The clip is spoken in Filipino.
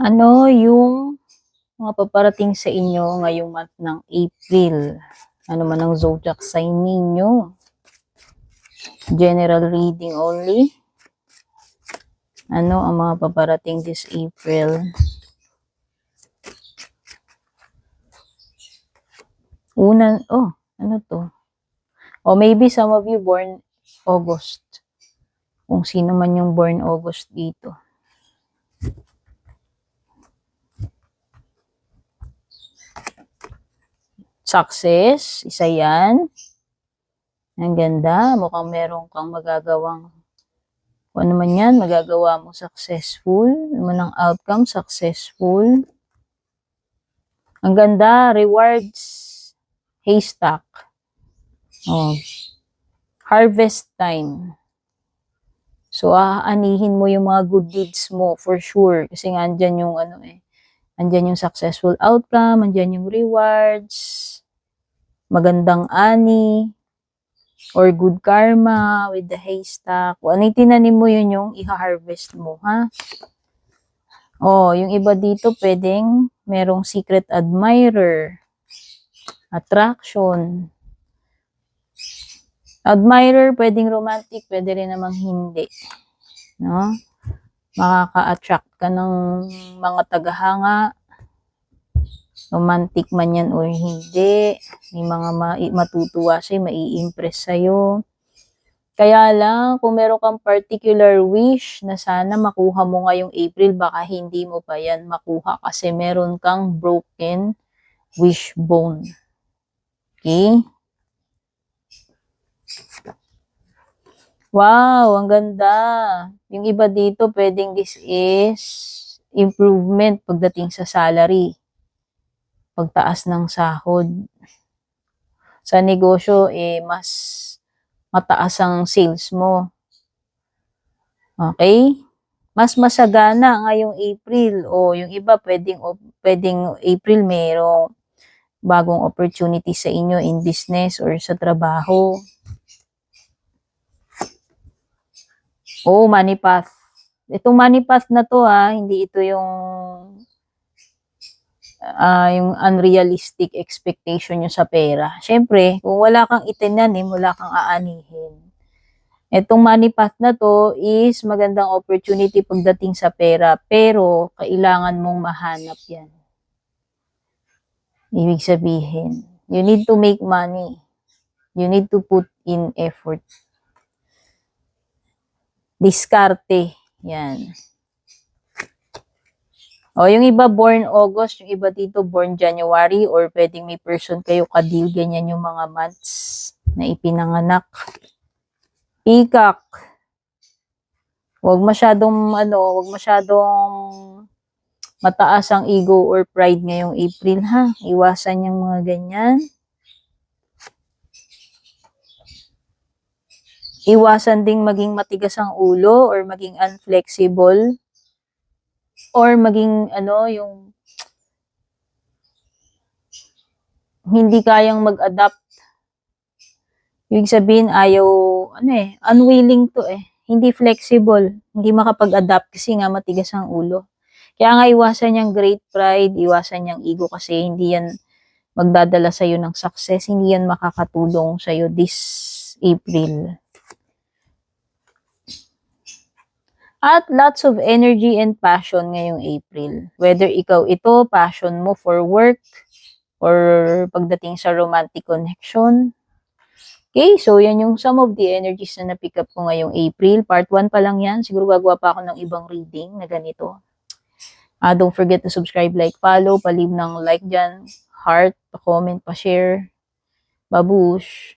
Ano yung mga paparating sa inyo ngayong month ng April? Ano man ang zodiac sign ninyo? General reading only. Ano ang mga paparating this April? Ano to? O maybe some of you born August. Kung sino man yung born August dito. Success, isa yan. Ang ganda, mukhang meron kang magagawang, kung ano man yan, magagawa mo successful. Ano man ang outcome, successful. Ang ganda, rewards, haystack. Oh. Harvest time. So, aanihin mo yung mga good deeds mo, for sure. Kasi nga, andyan yung andyan yung successful outcome, andyan yung rewards, magandang ani, or good karma with the haystack. Kung ano yung tinanim mo, yun yung i-harvest mo, ha? Oh, yung iba dito, pwedeng merong secret admirer, attraction. Admirer, pwedeng romantic, pwede rin namang hindi. No? Makaka-attract ka ng mga tagahanga, romantic man yan or hindi. May mga matutuwa sa'yo, mai-impress sa'yo. Kaya lang, kung meron kang particular wish na sana makuha mo ngayong April, baka hindi mo pa yan makuha kasi meron kang broken wishbone. Okay? Wow, ang ganda. Yung iba dito, pwedeng this is improvement pagdating sa salary. Pagtaas ng sahod. Sa negosyo, mas mataas ang sales mo. Okay? Mas masagana ngayong April. O yung iba, pwedeng April mayroong bagong opportunity sa inyo in business or sa trabaho. Oh, money path. Itong money path na to hindi ito yung unrealistic expectation nyo sa pera. Siyempre, kung wala kang itinanim, wala kang aanihin. Itong money path na to is magandang opportunity pagdating sa pera, pero kailangan mong mahanap yan. Ibig sabihin, you need to make money. You need to put in effort. Diskarte. Yan. O, yung iba born August, yung iba dito born January, or pwedeng may person kayo kadil, ganyan yung mga months na ipinanganak. Peacock. Huwag masyadong mataas ang ego or pride ngayong April, ha? Iwasan yung mga ganyan. Iwasan ding maging matigas ang ulo or maging unflexible or maging yung hindi kayang mag-adapt. Ibig sabihin ayaw unwilling to hindi flexible, hindi makapag-adapt kasi nga matigas ang ulo. Kaya nga iwasan yung great pride, iwasan yung ego kasi hindi yan magdadala sa'yo ng success, hindi yan makakatulong sa'yo this April. At lots of energy and passion ngayong April. Whether ikaw passion mo for work or pagdating sa romantic connection. Okay, so yan yung some of the energies na na-pick up ko ngayong April. Part 1 pa lang yan. Siguro gagawa pa ako ng ibang reading na ganito. Don't forget to subscribe, like, follow, pa-leave ng like dyan, heart, pa-comment, pa-share. Babush!